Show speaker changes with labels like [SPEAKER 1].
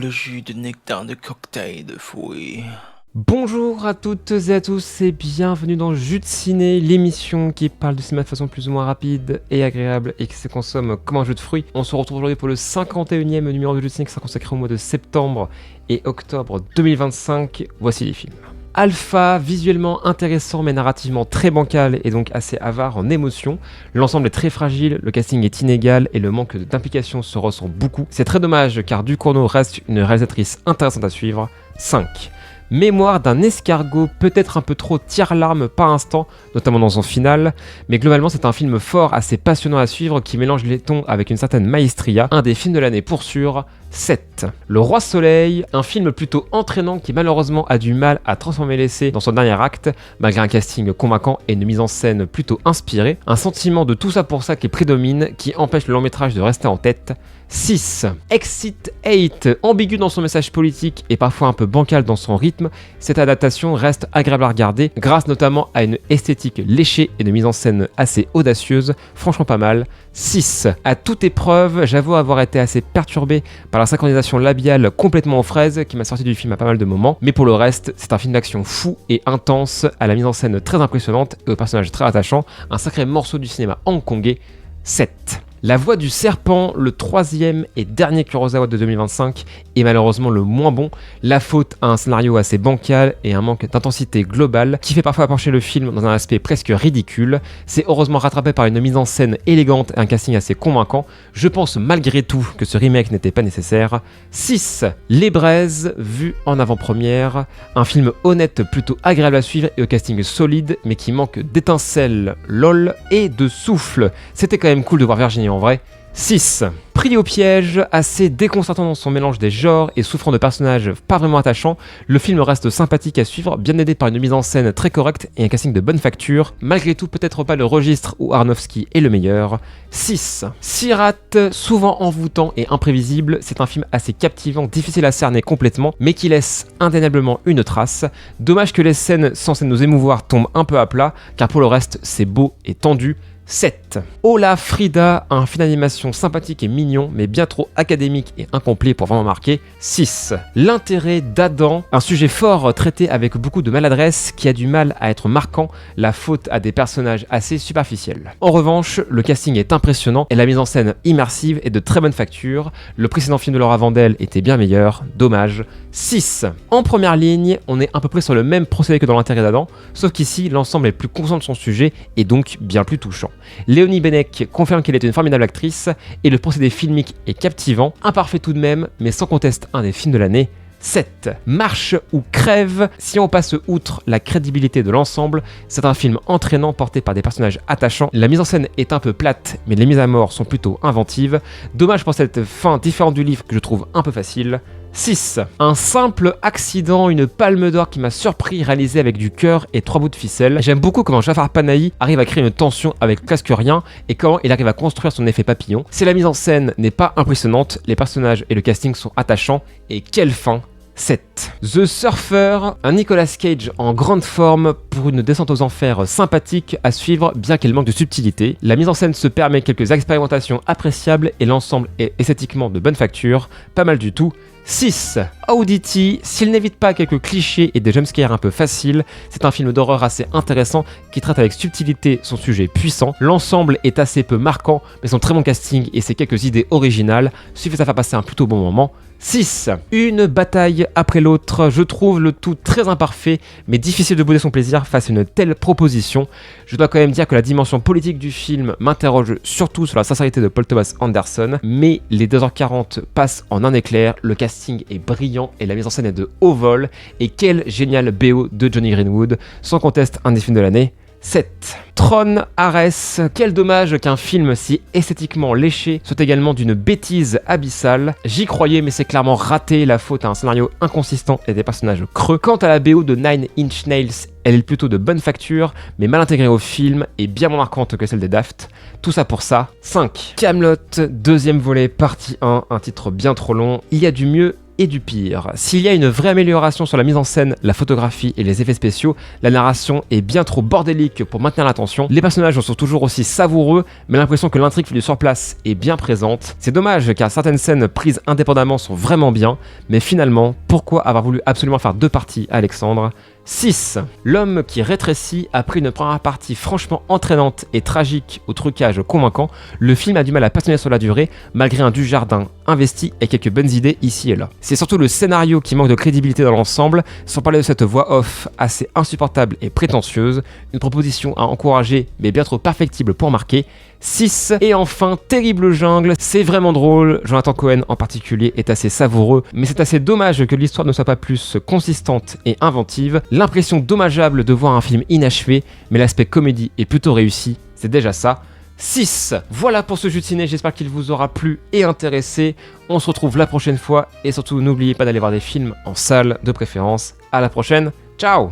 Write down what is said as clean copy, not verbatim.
[SPEAKER 1] de jus, de nectar, de cocktail, de fruits.
[SPEAKER 2] Bonjour à toutes et à tous et bienvenue dans Jus de Ciné, l'émission qui parle de cinéma de façon plus ou moins rapide et agréable et qui se consomme comme un jus de fruits. On se retrouve aujourd'hui pour le 51e numéro de Jus de Ciné qui sera consacré au mois de septembre et octobre 2025. Voici les films. Alpha, visuellement intéressant mais narrativement très bancal et donc assez avare en émotions. L'ensemble est très fragile, le casting est inégal et le manque d'implication se ressent beaucoup. C'est très dommage car Ducournau reste une réalisatrice intéressante à suivre. 5. Mémoire d'un escargot, peut-être un peu trop tire-larme par instant, notamment dans son final, mais globalement c'est un film fort, assez passionnant à suivre, qui mélange les tons avec une certaine maestria, un des films de l'année pour sûr. 7. Le Roi Soleil, un film plutôt entraînant qui malheureusement a du mal à transformer l'essai dans son dernier acte, malgré un casting convaincant et une mise en scène plutôt inspirée, un sentiment de tout ça pour ça qui prédomine, qui empêche le long métrage de rester en tête. 6. Exit 8, ambigu dans son message politique et parfois un peu bancal dans son rythme, cette adaptation reste agréable à regarder, grâce notamment à une esthétique léchée et une mise en scène assez audacieuse, franchement pas mal. 6. À toute épreuve, j'avoue avoir été assez perturbé par la synchronisation labiale complètement aux fraises qui m'a sorti du film à pas mal de moments, mais pour le reste, c'est un film d'action fou et intense, à la mise en scène très impressionnante et aux personnages très attachants, un sacré morceau du cinéma hongkongais. 7. La Voix du Serpent, le troisième et dernier Kurosawa de 2025, est malheureusement le moins bon, la faute à un scénario assez bancal et un manque d'intensité globale qui fait parfois pencher le film dans un aspect presque ridicule. C'est heureusement rattrapé par une mise en scène élégante et un casting assez convaincant. Je pense malgré tout que ce remake n'était pas nécessaire. 6. Les Braises, vu en avant-première, un film honnête plutôt agréable à suivre et au casting solide mais qui manque d'étincelles, lol et de souffle. C'était quand même cool de voir Virginie en vrai. 6. Pris au piège, assez déconcertant dans son mélange des genres et souffrant de personnages pas vraiment attachants, le film reste sympathique à suivre, bien aidé par une mise en scène très correcte et un casting de bonne facture. Malgré tout, peut-être pas le registre où Aronofsky est le meilleur. 6. Sirat, souvent envoûtant et imprévisible, c'est un film assez captivant, difficile à cerner complètement, mais qui laisse indéniablement une trace. Dommage que les scènes censées nous émouvoir tombent un peu à plat, car pour le reste, c'est beau et tendu. 7. Hola Frida, un film d'animation sympathique et mignon, mais bien trop académique et incomplet pour vraiment marquer. 6. L'intérêt d'Adam, un sujet fort traité avec beaucoup de maladresse qui a du mal à être marquant, la faute à des personnages assez superficiels. En revanche, le casting est impressionnant et la mise en scène immersive est de très bonne facture. Le précédent film de Laura Vandel était bien meilleur, dommage. 6. En première ligne, on est à peu près sur le même procédé que dans l'intérêt d'Adam, sauf qu'ici, l'ensemble est plus conscient de son sujet et donc bien plus touchant. Léonie Bennec confirme qu'elle est une formidable actrice et le procédé filmique est captivant, imparfait tout de même, mais sans conteste un des films de l'année. 7. Marche ou crève, si on passe outre la crédibilité de l'ensemble, c'est un film entraînant porté par des personnages attachants. La mise en scène est un peu plate, mais les mises à mort sont plutôt inventives. Dommage pour cette fin différente du livre que je trouve un peu facile. 6. Un simple accident, une palme d'or qui m'a surpris, réalisé avec du cœur et 3 bouts de ficelle. J'aime beaucoup comment Jafar Panahi arrive à créer une tension avec presque rien et comment il arrive à construire son effet papillon. Si la mise en scène n'est pas impressionnante, les personnages et le casting sont attachants et quelle fin. 7. The Surfer, un Nicolas Cage en grande forme pour une descente aux enfers sympathique à suivre bien qu'elle manque de subtilité. La mise en scène se permet quelques expérimentations appréciables et l'ensemble est esthétiquement de bonne facture, pas mal du tout. 6. Audity, s'il n'évite pas quelques clichés et des jumpscares un peu faciles, c'est un film d'horreur assez intéressant qui traite avec subtilité son sujet puissant. L'ensemble est assez peu marquant, mais son très bon casting et ses quelques idées originales suffisent à faire passer un plutôt bon moment. 6. Une bataille après l'autre, je trouve le tout très imparfait, mais difficile de bouder son plaisir face à une telle proposition. Je dois quand même dire que la dimension politique du film m'interroge surtout sur la sincérité de Paul Thomas Anderson, mais les 2h40 passent en un éclair, le casting est brillant et la mise en scène est de haut vol, et quel génial BO de Johnny Greenwood, sans conteste un des films de l'année. 7. Tron Ares, quel dommage qu'un film si esthétiquement léché soit également d'une bêtise abyssale. J'y croyais mais c'est clairement raté, la faute à un scénario inconsistant et des personnages creux. Quant à la BO de Nine Inch Nails, elle est plutôt de bonne facture, mais mal intégrée au film et bien moins marquante que celle des Daft. Tout ça pour ça. 5. Kaamelott, deuxième volet, partie 1, un titre bien trop long. Il y a du mieux et du pire. S'il y a une vraie amélioration sur la mise en scène, la photographie et les effets spéciaux, la narration est bien trop bordélique pour maintenir l'attention. Les personnages sont toujours aussi savoureux, mais l'impression que l'intrigue fait du surplace est bien présente. C'est dommage car certaines scènes prises indépendamment sont vraiment bien, mais finalement, pourquoi avoir voulu absolument faire 2 parties, Alexandre ? 6. L'homme qui rétrécit a pris une première partie franchement entraînante et tragique au trucage convaincant. Le film a du mal à patienter sur la durée, malgré un Dujardin investi et quelques bonnes idées ici et là. C'est surtout le scénario qui manque de crédibilité dans l'ensemble, sans parler de cette voix off assez insupportable et prétentieuse, une proposition à encourager mais bien trop perfectible pour marquer. 6. Et enfin, Terrible Jungle, c'est vraiment drôle, Jonathan Cohen en particulier est assez savoureux, mais c'est assez dommage que l'histoire ne soit pas plus consistante et inventive. L'impression dommageable de voir un film inachevé, mais l'aspect comédie est plutôt réussi, c'est déjà ça. 6. Voilà pour ce jeu de ciné, j'espère qu'il vous aura plu et intéressé. On se retrouve la prochaine fois et surtout n'oubliez pas d'aller voir des films en salle de préférence. À la prochaine, ciao!